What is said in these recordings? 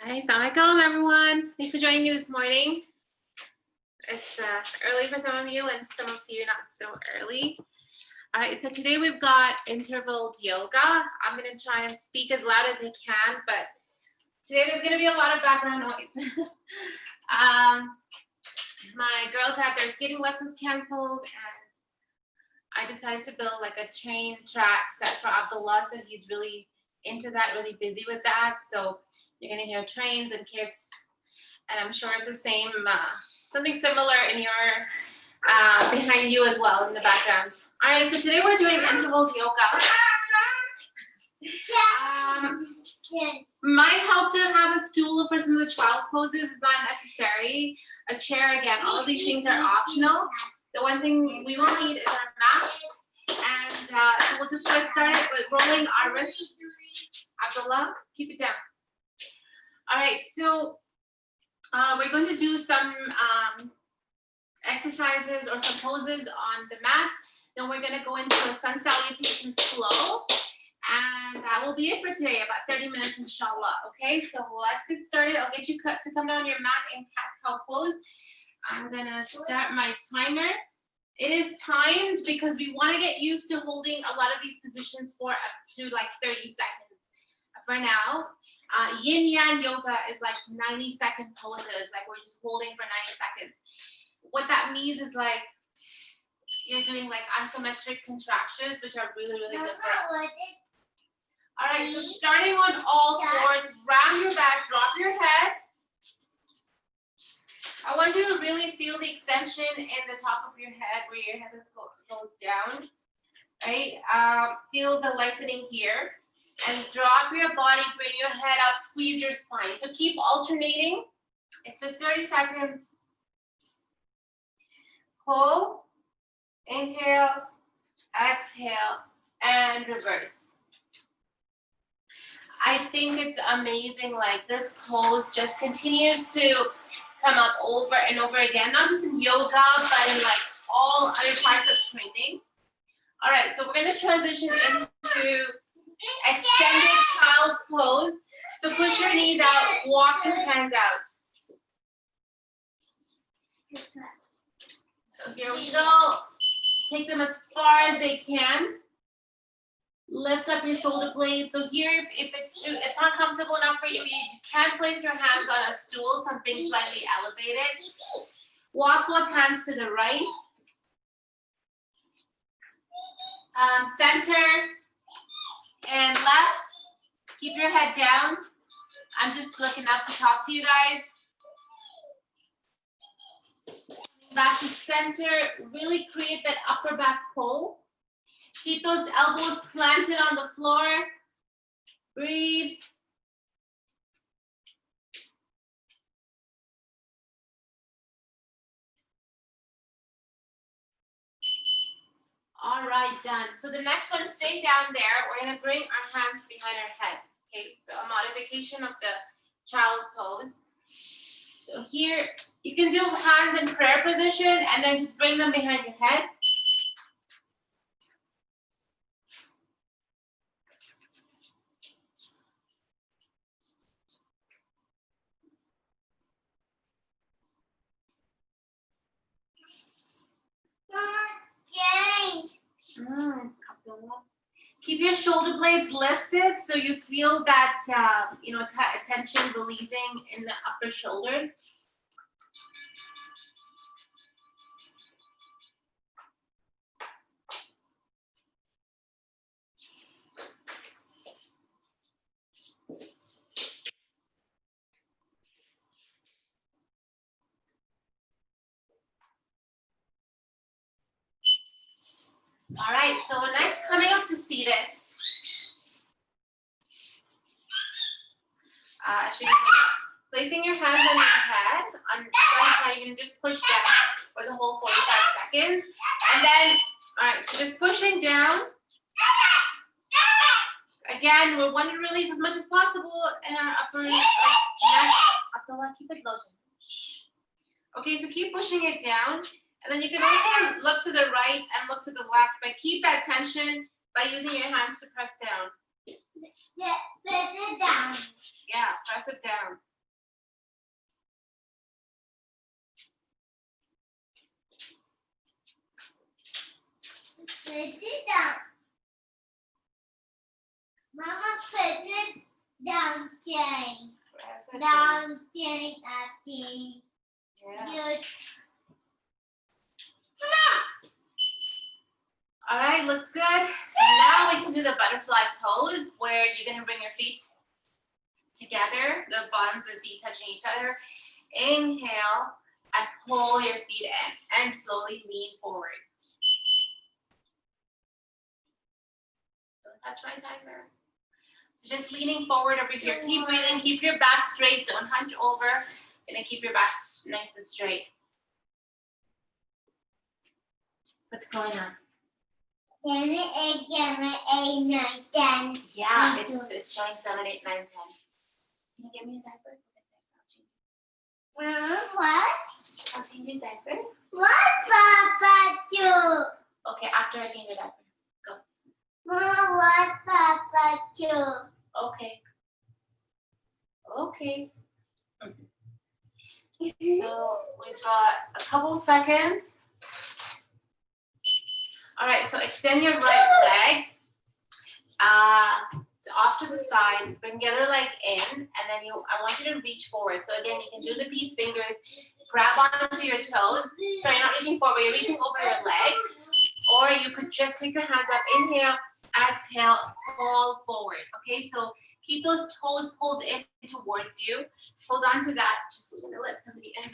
Hi, Assalamualaikum everyone. Thanks for joining me this morning. It's early for some of you and some of you not so early. All right, so today we've got interval yoga. I'm gonna try and speak as loud as I can, but today there's gonna be a lot of background noise. My girls had their skating lessons canceled and I decided to build like a train track set for Abdullah, so he's really into that, really busy with that. So you're gonna hear trains and kids, and I'm sure it's the same, something similar in your, behind you as well in the background. All right, so today we're doing interval yoga. Might help to have a stool for some of the child's poses. It's not necessary. A chair, again, all of these things are optional. The one thing we will need is our mat. And so we'll just get started with rolling our wrists. Abdullah, keep it down. All right, so we're going to do some exercises or some poses on the mat. Then we're going to go into a sun salutations flow. And that will be it for today, about 30 minutes, inshallah. Okay, so let's get started. I'll get you to come down your mat in cat-cow pose. I'm going to start my timer. It is timed because we want to get used to holding a lot of these positions for up to like 30 seconds. For now, yin yang yoga is like 90-second poses, like we're just holding for 90 seconds. What that means is like you're doing like isometric contractions, which are really, really good for us. All right, so starting on all fours, round your back, drop your head. I want you to really feel the extension in the top of your head where your head goes down, right? Feel the lengthening here. And drop your body, bring your head up, squeeze your spine. So keep alternating. It's just 30 seconds. Hold, inhale, exhale, and reverse. I think it's amazing, like this pose just continues to come up over and over again, not just in yoga, but in like all other parts of training. All right, so we're gonna transition into extended child's pose. So push your knees out, walk your hands out. So here we go. Take them as far as they can. Lift up your shoulder blades. So here, if it's not comfortable enough for you, you can place your hands on a stool, something slightly elevated. Walk both hands to the right. Center and left. Keep your head down. I'm just looking up to talk to you guys. Back to center. Really create that upper back pull. Keep those elbows planted on the floor. Breathe. All right, done. So the next one, stay down there. We're gonna bring our hands behind our head. Okay, so a modification of the child's pose. So here, you can do hands in prayer position and then just bring them behind your head. Keep your shoulder blades lifted so you feel that tension releasing in the upper shoulders. All right, so next, coming up to seated. Placing your hands on your head, on one side, you're gonna just push down for the whole 45 seconds. And then, all right, so just pushing down. Again, we want to release as much as possible in our upper neck. Abdullah, keep it low. Okay, so keep pushing it down. And then you can also look to the right and look to the left, but keep that tension by using your hands to press down. Press it down. Yeah, press it down. Put it down. Mama, put it down, Jay. Down, Jay, Daddy. Yeah. All right, looks good. So now we can do the butterfly pose where you're gonna bring your feet together, the bottoms of the feet touching each other. Inhale and pull your feet in and slowly lean forward. Don't touch my timer. So just leaning forward over here. Keep breathing, keep your back straight, don't hunch over. Gonna keep your back nice and straight. What's going on? 7, 8, 7, 8, 9, 10. Yeah, it's showing 7, 8, 9, 10. Can you get me a diaper? Mama, what? I'll change your diaper. What, Papa, do? Okay, after I change your diaper. Mama, what, Papa, do? Okay. Okay. So we've got a couple seconds. All right, so extend your right leg. Off to the side, bring the other leg in, and then I want you to reach forward. So again, you can do the peace fingers, grab onto your toes. Sorry, you're not reaching forward, you're reaching over your leg. Or you could just take your hands up, inhale, exhale, fall forward. Okay, so keep those toes pulled in towards you. Hold on to that. Just gonna let somebody in.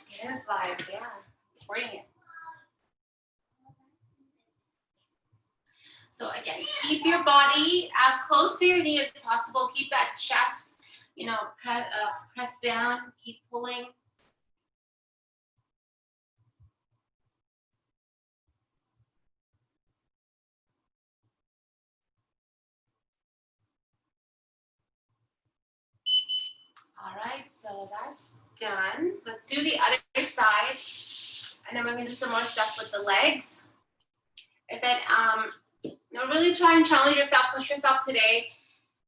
It is live, yeah. Recording it. So again, keep your body as close to your knee as possible. Keep that chest, pressed down. Keep pulling. All right, so that's done. Let's do the other side. And then we're gonna do some more stuff with the legs. If it, really try and challenge yourself, push yourself today.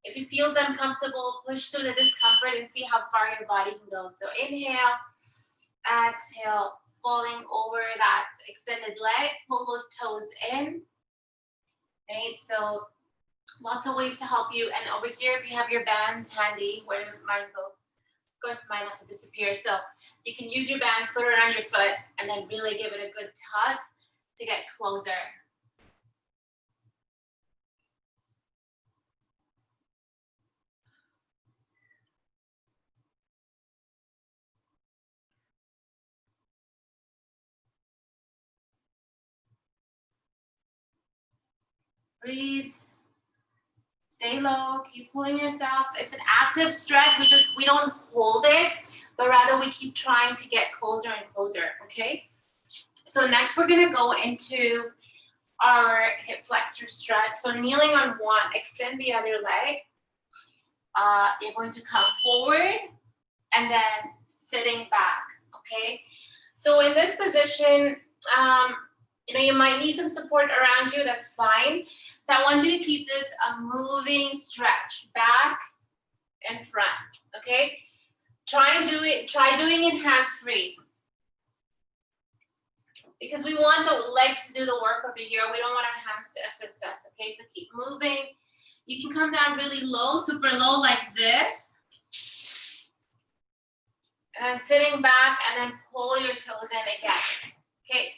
If you feel uncomfortable, push through the discomfort and see how far your body can go. So inhale, exhale, falling over that extended leg, pull those toes in. Right, so lots of ways to help you. And over here, if you have your bands handy, where did mine go? Of course, mine have to disappear. So you can use your bands, put it around your foot, and then really give it a good tug to get closer. Breathe. Stay low, keep pulling yourself. It's an active stretch. We don't hold it, but rather we keep trying to get closer and closer, okay? So next we're gonna go into our hip flexor stretch. So kneeling on one, extend the other leg. You're going to come forward and then sitting back, okay? So in this position, you might need some support around you, that's fine. So I want you to keep this a moving stretch, back and front, okay? Try doing it hands-free. Because we want the legs to do the work over here. We don't want our hands to assist us, okay? So keep moving. You can come down really low, super low like this. And then sitting back and then pull your toes in again, okay?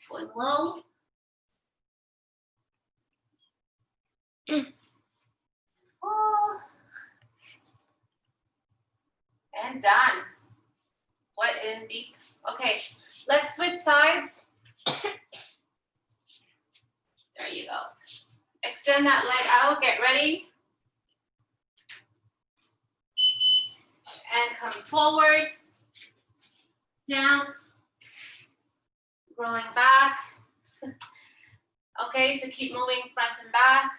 Going low. Pull. And done. What in beep? Okay, let's switch sides. There you go. Extend that leg out, get ready. And coming forward, down, rolling back. Okay, so keep moving front and back.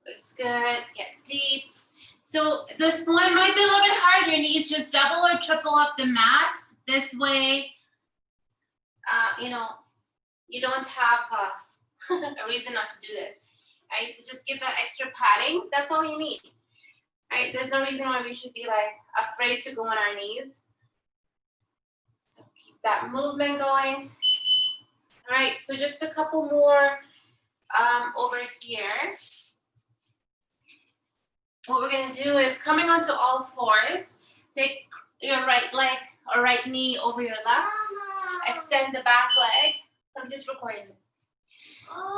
Looks good, get deep. So this one might be a little bit hard. Your knees just double or triple up the mat. This way, you don't have a reason not to do this. Right, so just give that extra padding. That's all you need. Right, there's no reason why we should be like afraid to go on our knees. So keep that movement going. All right, so just a couple more over here. What we're gonna do is coming onto all fours, take your right leg or right knee over your left, extend the back leg. I'm just recording.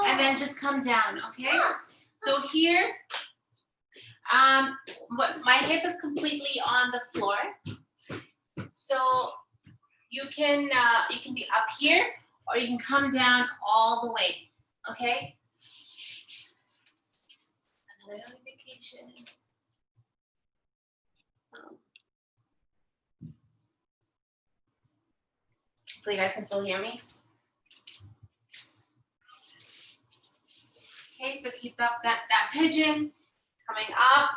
And then just come down, okay? So here, my hip is completely on the floor. So you can be up here or you can come down all the way, okay? Another notification. Hopefully you guys can still hear me. Okay, so keep up that pigeon, coming up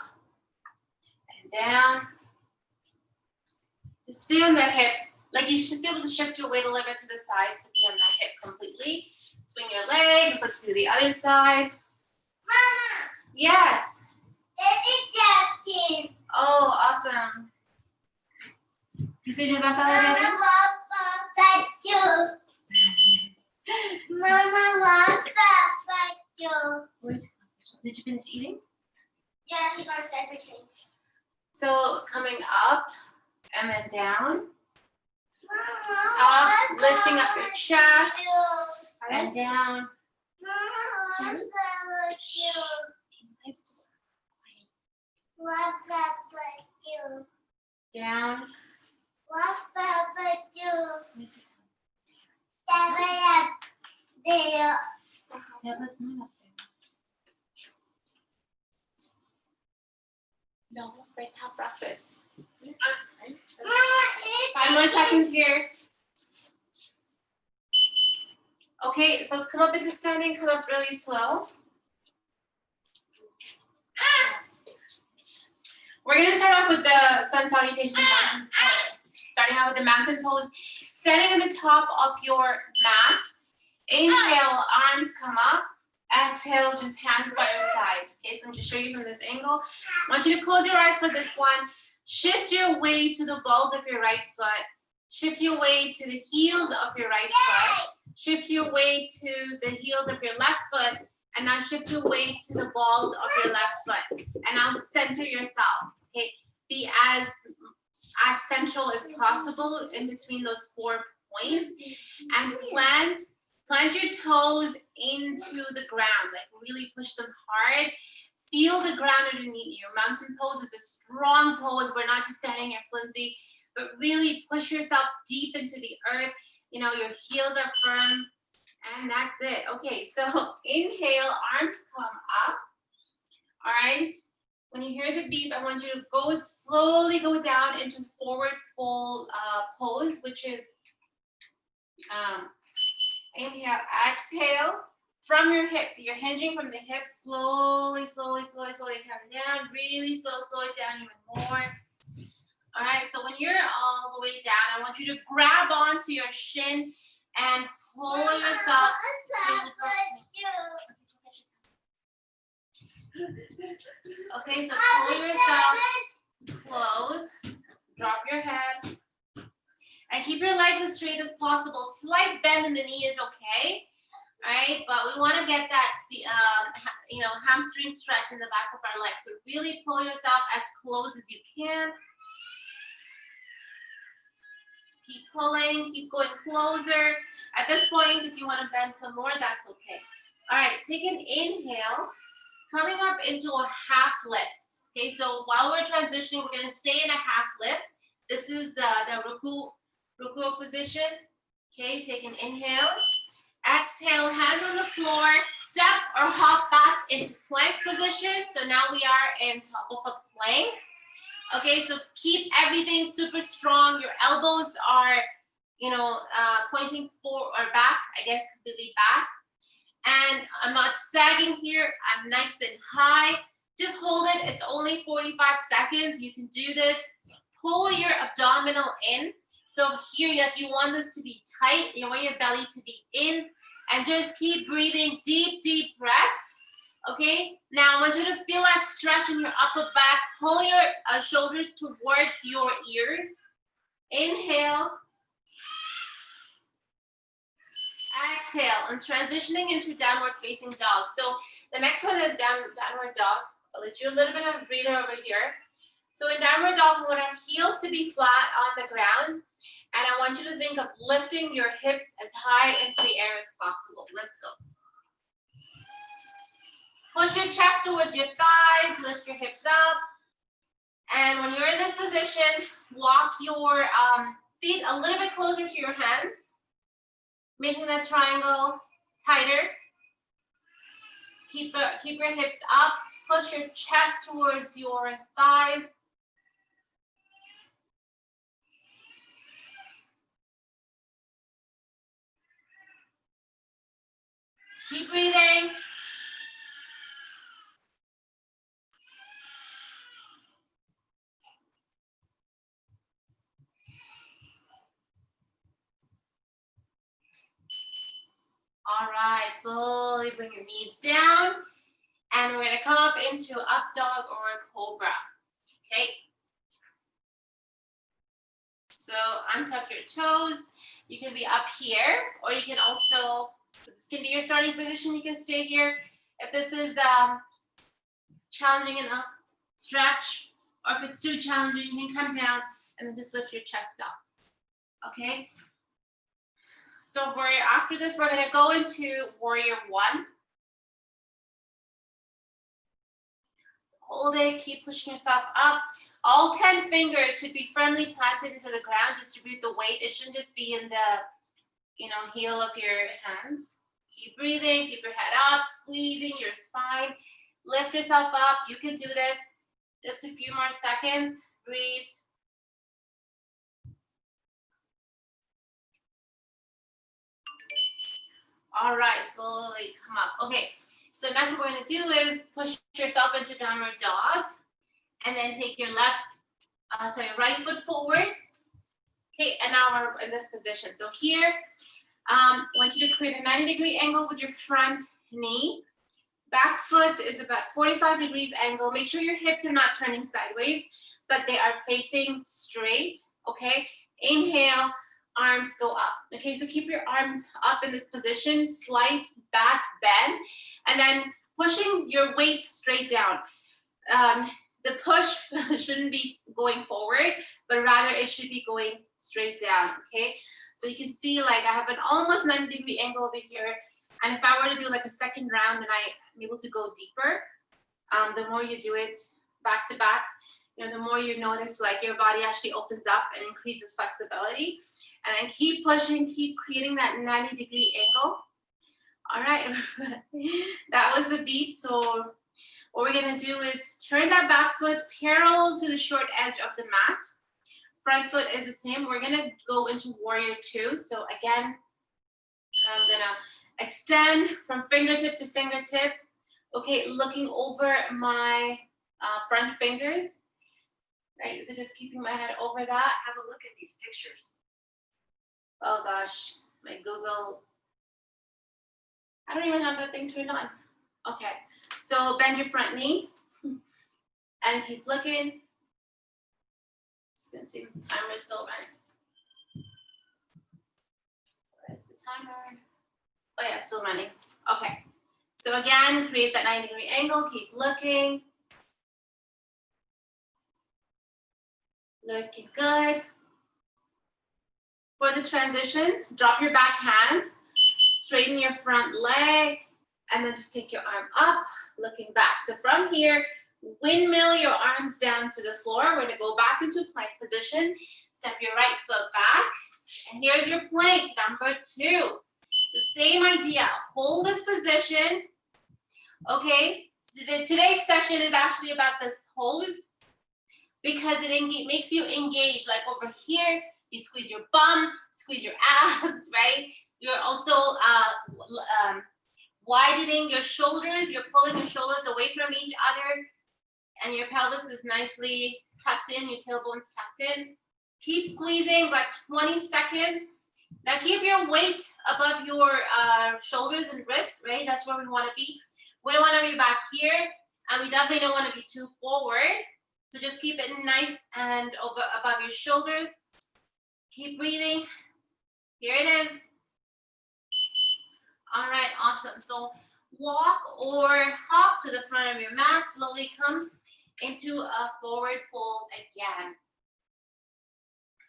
and down. Just stay on that hip. Like you should just be able to shift your weight a little bit to the side to be on that hip completely. Swing your legs, let's do the other side. Mama, Yes. Daddy, Oh, awesome. Kasi just Mama, Papa, Mama, Papa, Wait, did you finish eating? Yeah, he got his diaper changed. So coming up and then down, Mama, up, lifting up your chest and down. Mama, It's just Papa, down. Yeah, but it's not up there. No, first have breakfast. 5 more seconds here. Okay, so let's come up into standing, come up really slow. We're gonna start off with the sun salutation mountain pose. Starting out with the mountain pose. Standing on the top of your mat. Inhale, arms come up. Exhale, just hands by your side. Okay, so I'm gonna show you from this angle. I want you to close your eyes for this one. Shift your weight to the balls of your right foot. Shift your weight to the heels of your right foot. Shift your weight to the heels of your left foot. And now shift your weight to the balls of your left foot. And now center yourself. Okay, be as central as possible in between those 4 points. And plant your toes into the ground. Like really push them hard. Feel the ground underneath you. Mountain pose is a strong pose. We're not just standing here flimsy, but really push yourself deep into the earth. You know, your heels are firm. And that's it. Okay, so inhale, arms come up. All right. When you hear the beep, I want you to slowly go down into forward fold pose, which is inhale, exhale from your hip. You're hinging from the hip, slowly come down. Really slow it down even more. All right, so when you're all the way down, I want you to grab onto your shin and pull yourself okay, so pull yourself close, drop your head, and keep your legs as straight as possible. Slight bend in the knee is okay, all right? But we want to get that, hamstring stretch in the back of our legs. So really pull yourself as close as you can. Keep pulling, keep going closer. At this point, if you want to bend some more, that's okay. All right, take an inhale, coming up into a half lift. Okay, so while we're transitioning, we're going to stay in a half lift. This is the ruku position. Okay, take an inhale. Exhale, hands on the floor. Step or hop back into plank position. So now we are in top of a plank. Okay, so keep everything super strong. Your elbows are, pointing forward or back, I guess completely back. And I'm not sagging here. I'm nice and high. Just hold it. It's only 45 seconds. You can do this. Pull your abdominal in. So here, you want this to be tight. You want your belly to be in. And just keep breathing deep, deep breaths. Okay, now I want you to feel that stretch in your upper back. Pull your shoulders towards your ears. Inhale. Exhale. I'm transitioning into downward facing dog. So the next one is downward dog. I'll let you a little bit of a breather over here. So in downward dog, we want our heels to be flat on the ground. And I want you to think of lifting your hips as high into the air as possible. Let's go. Push your chest towards your thighs, lift your hips up. And when you're in this position, walk your feet a little bit closer to your hands, making that triangle tighter. Keep your hips up, push your chest towards your thighs. Keep breathing. All right, slowly bring your knees down. And we're gonna come up into up dog or cobra, okay? So untuck your toes. You can be up here, or you can also, this can be your starting position, you can stay here. If this is challenging enough, stretch, or if it's too challenging, you can come down and then just lift your chest up, okay? So after this, we're gonna go into warrior one. Hold it, keep pushing yourself up. All 10 fingers should be firmly planted into the ground. Distribute the weight. It shouldn't just be in the, heel of your hands. Keep breathing, keep your head up, squeezing your spine. Lift yourself up. You can do this. Just a few more seconds. Breathe. All right, slowly come up. Okay, so next what we're gonna do is push yourself into downward dog, and then take your right foot forward. Okay, and now we're in this position. So here, I want you to create a 90-degree angle with your front knee. Back foot is about 45 degrees angle. Make sure your hips are not turning sideways, but they are facing straight, okay? Inhale, arms go up. Okay, so keep your arms up in this position, slight back bend, and then pushing your weight straight down. The push shouldn't be going forward, but rather it should be going straight down, okay? So you can see like I have an almost 90-degree angle over here, and if I were to do like a second round and I'm able to go deeper, the more you do it back to back, the more you notice like your body actually opens up and increases flexibility. And then keep pushing, keep creating that 90-degree angle. All right, that was the beep. So what we're gonna do is turn that back foot parallel to the short edge of the mat. Front foot is the same. We're gonna go into warrior two. So again, I'm gonna extend from fingertip to fingertip. Okay, looking over my front fingers. Right, so just keeping my head over that. Have a look at these pictures. Oh gosh, my Google. I don't even have that thing turned on. Okay, so bend your front knee and keep looking. Just gonna see if the timer is still running. Where's the timer? Oh yeah, it's still running. Okay, so again, create that 90-degree angle, keep looking. Looking good. For the transition, drop your back hand, straighten your front leg, and then just take your arm up, looking back. So from here, windmill your arms down to the floor. We're gonna go back into plank position. Step your right foot back, and here's your plank number two. The same idea, hold this position, okay? So today's session is actually about this pose because it makes you engage, like over here, you squeeze your bum, squeeze your abs, right? You're also widening your shoulders. You're pulling your shoulders away from each other, and your pelvis is nicely tucked in, your tailbone's tucked in. Keep squeezing, about 20 seconds. Now keep your weight above your shoulders and wrists, right? That's where we want to be. We don't want to be back here, and we definitely don't want to be too forward. So just keep it nice and above your shoulders. Keep breathing. Here it is. All right, awesome. So walk or hop to the front of your mat. Slowly come into a forward fold again.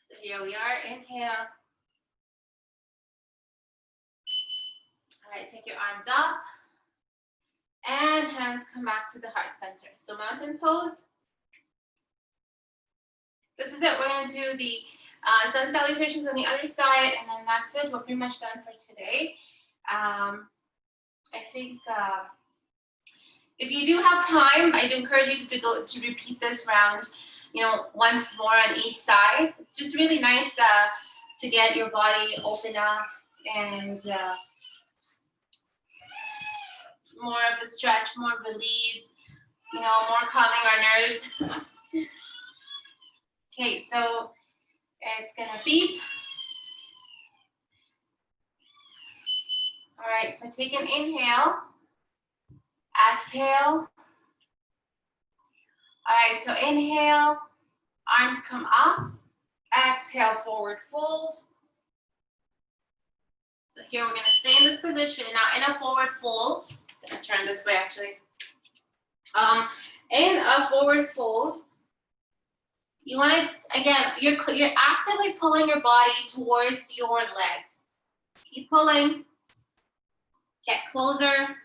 So here we are. Inhale. All right, take your arms up. And hands come back to the heart center. So mountain pose. This is it. We're going to do the sun salutations on the other side, and then that's it. We're pretty much done for today. I think if you do have time, I'd encourage you to repeat this round, once more on each side. It's just really nice to get your body open up and more of the stretch, more release, more calming our nerves. Okay, so it's gonna beep. All right, so take an inhale, exhale. All right, so inhale, arms come up, exhale, forward fold. So here we're gonna stay in this position. Now in a forward fold, I'm gonna turn this way actually. In a forward fold, you want to, again, you're actively pulling your body towards your legs. Keep pulling. Get closer.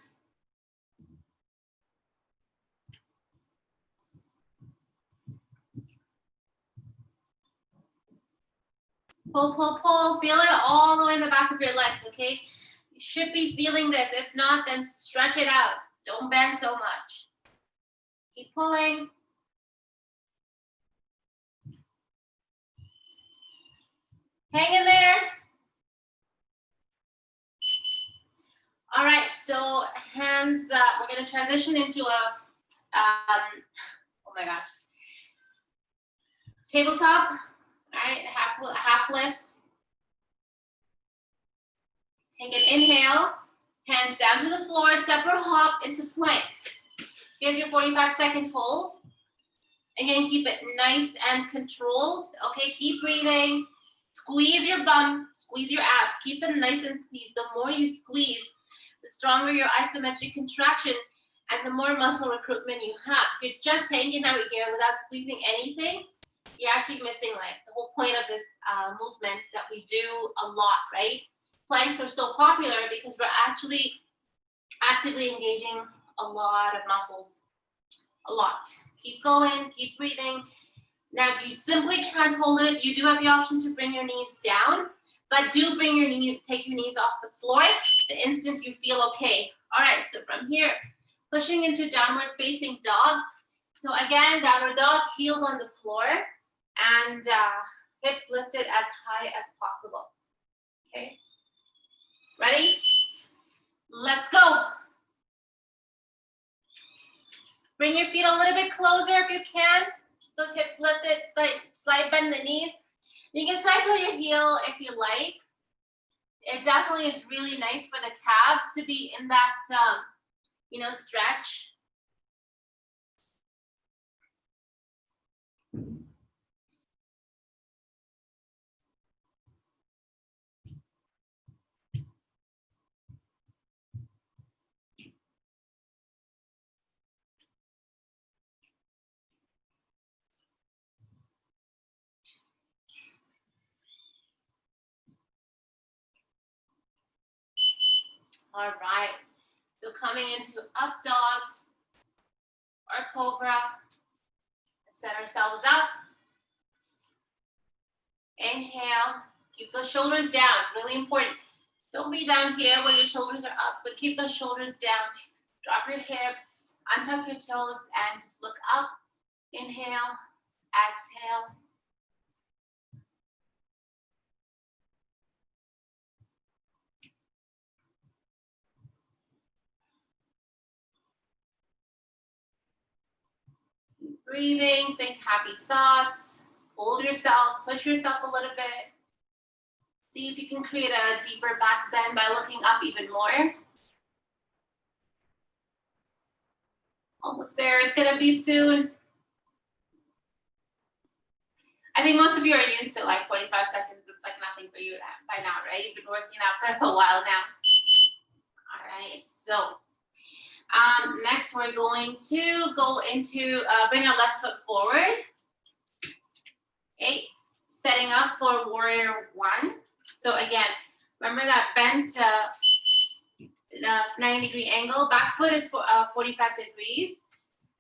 Pull, pull, pull. Feel it all the way in the back of your legs, okay? You should be feeling this. If not, then stretch it out. Don't bend so much. Keep pulling. Hang in there. All right, so hands, we're gonna transition into a, oh my gosh, tabletop, all right, half lift. Take an inhale, hands down to the floor, step or hop into plank. Here's your 45-second hold. Again, keep it nice and controlled, okay? Keep breathing. Squeeze your bum, squeeze your abs. Keep them nice and squeezed. The more you squeeze, the stronger your isometric contraction and the more muscle recruitment you have. If you're just hanging out here without squeezing anything, you're actually missing like the whole point of this movement that we do a lot, right? Planks are so popular because we're actually actively engaging a lot of muscles, a lot. Keep going, keep breathing. Now, if you simply can't hold it, you do have the option to bring your knees down, but do bring your knees, take your knees off the floor the instant you feel okay. All right, so from here, pushing into downward facing dog. So again, downward dog, heels on the floor, and hips lifted as high as possible. Okay, ready? Let's go. Bring your feet a little bit closer if you can. Keep those hips lifted, like side bend the knees. You can cycle your heel if you like. It definitely is really nice for the calves to be in that, stretch. All right, so coming into up dog or cobra, set ourselves up. Inhale, keep those shoulders down, really important. Don't be down here where your shoulders are up, but keep those shoulders down. Drop your hips, untuck your toes, and just look up. Inhale, exhale. Keep breathing, think happy thoughts. Hold yourself, push yourself a little bit. See if you can create a deeper back bend by looking up even more. Almost there, it's gonna be soon. I think most of you are used to like 45 seconds. It's like nothing for you by now, right? You've been working out for a while now. All right, so next we're going to go into, bring our left foot forward. Okay, setting up for warrior one. So again, remember that bent 90-degree angle. Back foot is 45 degrees.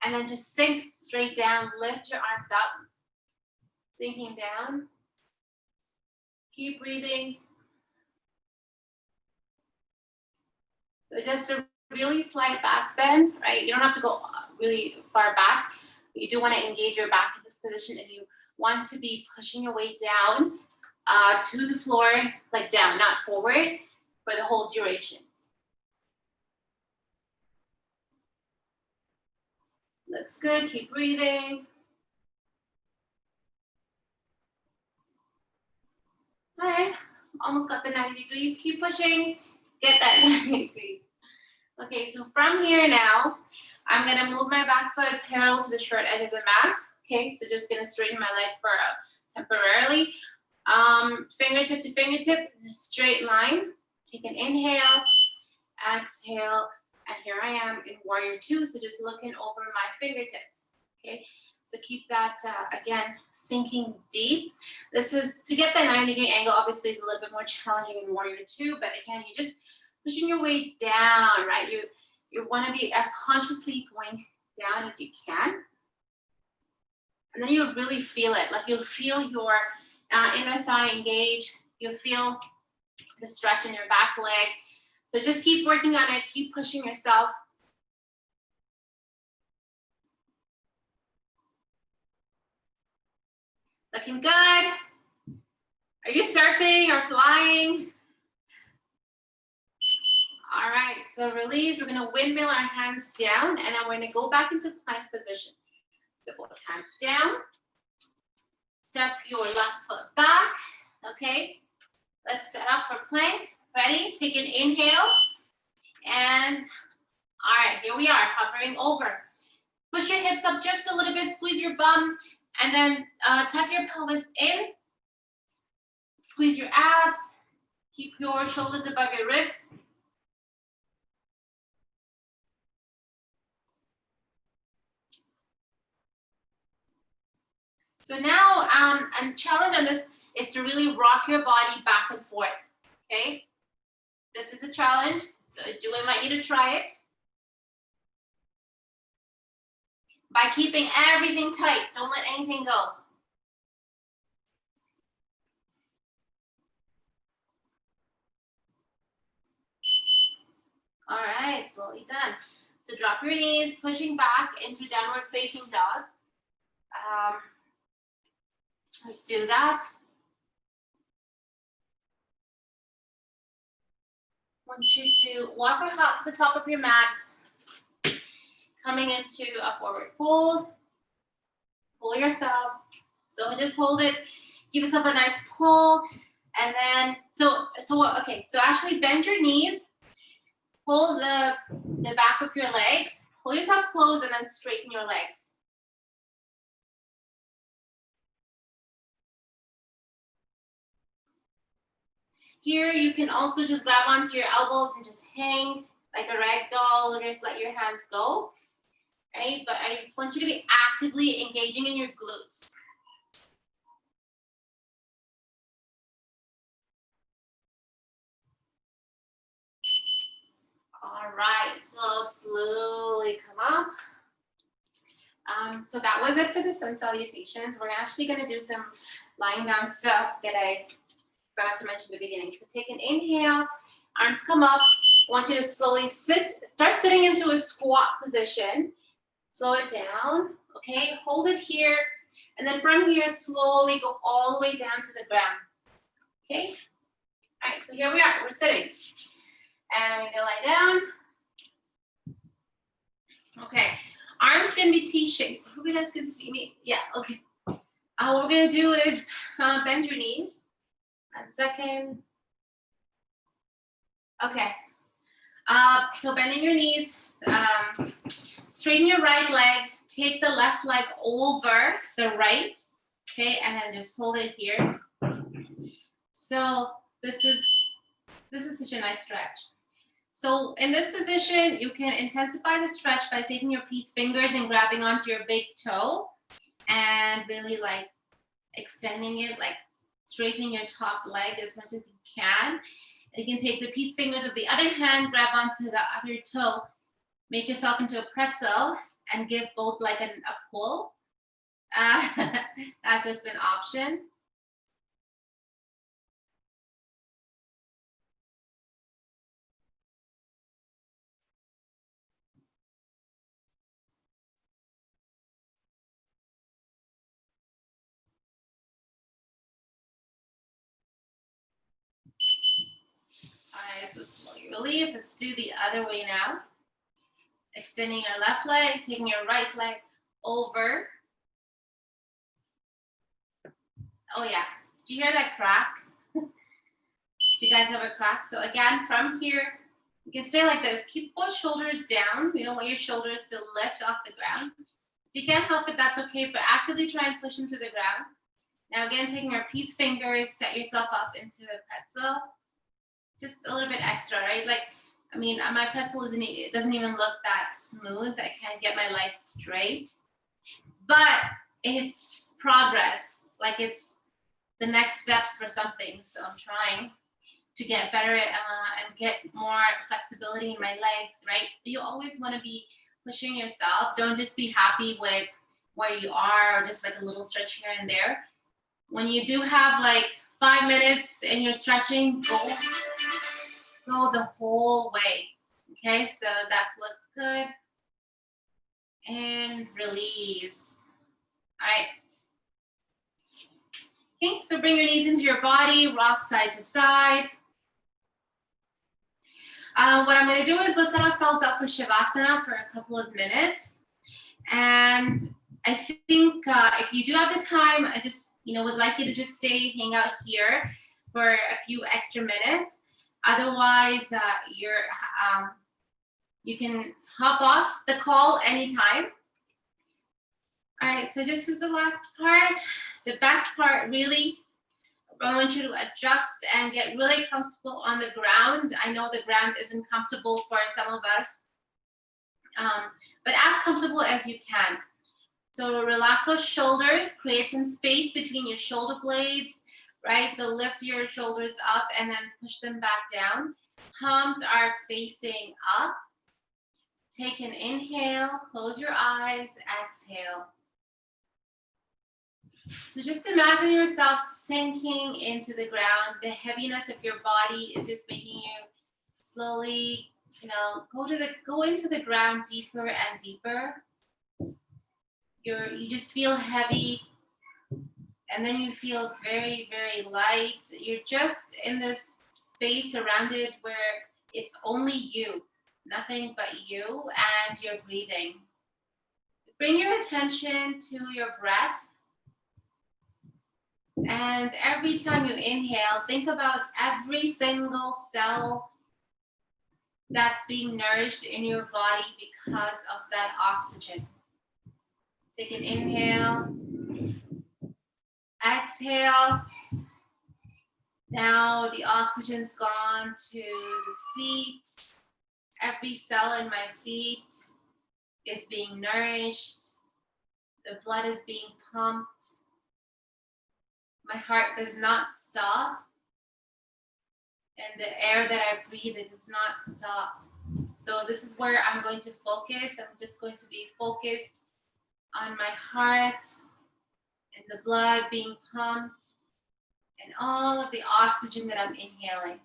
And then just sink straight down, lift your arms up. Sinking down. Keep breathing. So just a really slight back bend, right? You don't have to go really far back. But you do want to engage your back in this position, and you want to be pushing your weight down to the floor, like down, not forward, for the whole duration. Looks good, keep breathing. All right, almost got the 90 degrees, keep pushing, get that 90 degrees. Okay, so from here now, I'm gonna move my back foot parallel to the short edge of the mat. Okay, so just gonna straighten my leg for temporarily. Fingertip to fingertip in a straight line. Take an inhale, exhale, and here I am in warrior two, so just looking over my fingertips, okay? So keep that, again, sinking deep. This is, to get that 90-degree angle, obviously it's a little bit more challenging in warrior two, but again, you're just pushing your weight down, right? You wanna be as consciously going down as you can. And then you'll really feel it, like you'll feel your inner thigh engage, you'll feel the stretch in your back leg. So just keep working on it, keep pushing yourself. Looking good. Are you surfing or flying? All right, so release. We're gonna windmill our hands down, and then we're gonna go back into plank position. So both hands down. Step your left foot back, okay? Let's set up for plank. Ready? Take an inhale. And all right, here we are, hovering over. Push your hips up just a little bit, squeeze your bum, and then tuck your pelvis in. Squeeze your abs. Keep your shoulders above your wrists. So now, a challenge on this is to really rock your body back and forth, okay? This is a challenge, so I do invite you to try it. By keeping everything tight, don't let anything go. All right, slowly done. So drop your knees, pushing back into downward facing dog. Let's do that. I want you to walk or hop to the top of your mat, coming into a forward fold. Pull yourself. So just hold it. Give yourself a nice pull, and then okay. So actually bend your knees. Pull the back of your legs. Pull yourself close, and then straighten your legs. Here, you can also just grab onto your elbows and just hang like a rag doll, or just let your hands go, right? But I just want you to be actively engaging in your glutes. All right, so slowly come up. So that was it for the sun salutations. We're actually gonna do some lying down stuff that I forgot to mention at the beginning. So take an inhale, arms come up. I want you to slowly start sitting into a squat position. Slow it down, okay? Hold it here, and then from here, slowly go all the way down to the ground, okay? All right, so here we are, we're sitting. And we're gonna lie down. Okay, arms can be T-shaped. I hope you guys can see me. Yeah, okay. What we're gonna do is bend your knees. 1 second. Okay. So bending your knees, straighten your right leg, take the left leg over the right, okay, and then just hold it here. So this is such a nice stretch. So in this position, you can intensify the stretch by taking your peace fingers and grabbing onto your big toe and really like extending it, like straightening your top leg as much as you can. You can take the peace fingers of the other hand, grab onto the other toe, make yourself into a pretzel, and give both like a pull. That's just an option. All right, so slowly release. Let's do the other way now. Extending your left leg, taking your right leg over. Oh yeah, did you hear that crack? Do you guys have a crack? So again, from here, you can stay like this. Keep both shoulders down. You don't want your shoulders to lift off the ground. If you can't help it, that's okay, but actively try and push them to the ground. Now again, taking your peace fingers, set yourself up into the pretzel. Just a little bit extra, right? Like, I mean, my pretzel it doesn't even look that smooth. I can't get my legs straight, but it's progress. Like it's the next steps for something. So I'm trying to get better and get more flexibility in my legs, right? You always want to be pushing yourself. Don't just be happy with where you are or just like a little stretch here and there. When you do have like 5 minutes and you're stretching, go the whole way. Okay, so that looks good. And release. All right. Okay, so bring your knees into your body, rock side to side. What I'm going to do is we'll set ourselves up for Shavasana for a couple of minutes. And I think if you do have the time, I just would like you to just stay, hang out here for a few extra minutes. Otherwise, you can hop off the call anytime. All right, so this is the last part. The best part, really, I want you to adjust and get really comfortable on the ground. I know the ground isn't comfortable for some of us, but as comfortable as you can. So relax those shoulders, create some space between your shoulder blades, right? So lift your shoulders up and then push them back down. Palms are facing up. Take an inhale, close your eyes, exhale. So just imagine yourself sinking into the ground. The heaviness of your body is just making you slowly, go into the ground deeper and deeper. You just feel heavy, and then you feel very, very light. You're just in this space surrounded where it's only you, nothing but you and your breathing. Bring your attention to your breath. And every time you inhale, think about every single cell that's being nourished in your body because of that oxygen. Take an inhale, exhale. Now the oxygen's gone to the feet. Every cell in my feet is being nourished. The blood is being pumped. My heart does not stop. And the air that I breathe, it does not stop. So this is where I'm going to focus. I'm just going to be focused on my heart and the blood being pumped and all of the oxygen that I'm inhaling.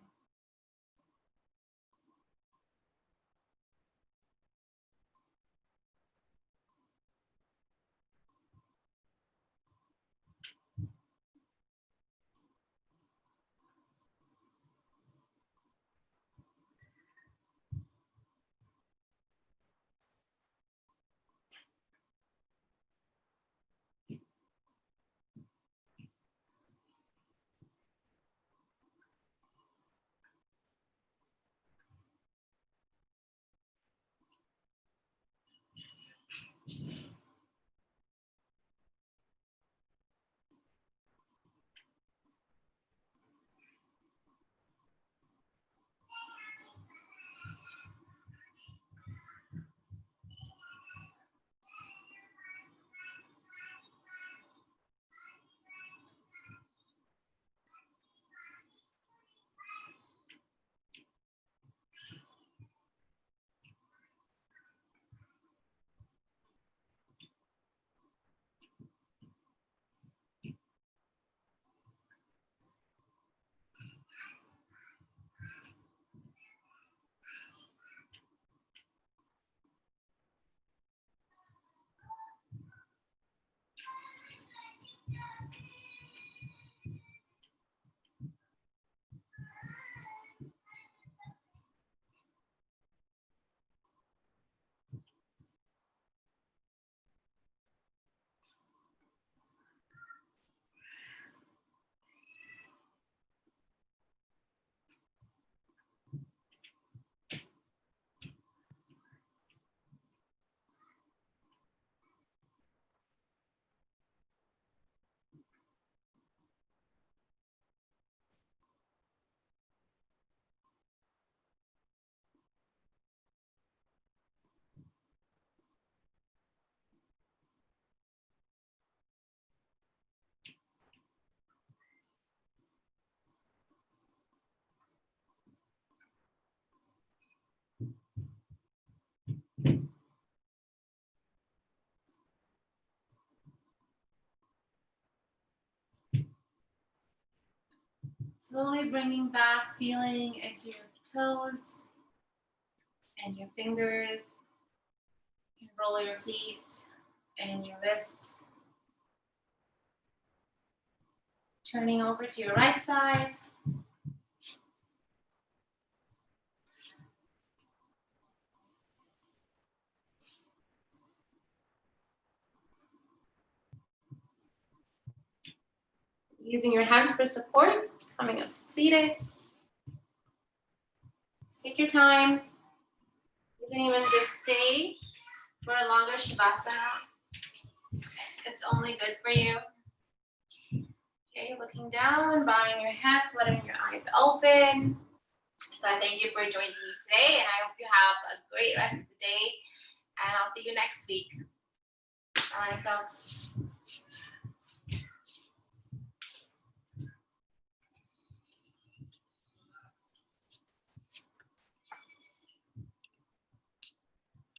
Slowly bringing back feeling into your toes and your fingers. You can roll your feet and your wrists. Turning over to your right side. Using your hands for support, coming up to seated. Just take your time. You can even just stay for a longer Shavasana. It's only good for you. Okay, looking down, bowing your head, letting your eyes open. So I thank you for joining me today, and I hope you have a great rest of the day. And I'll see you next week. Bye.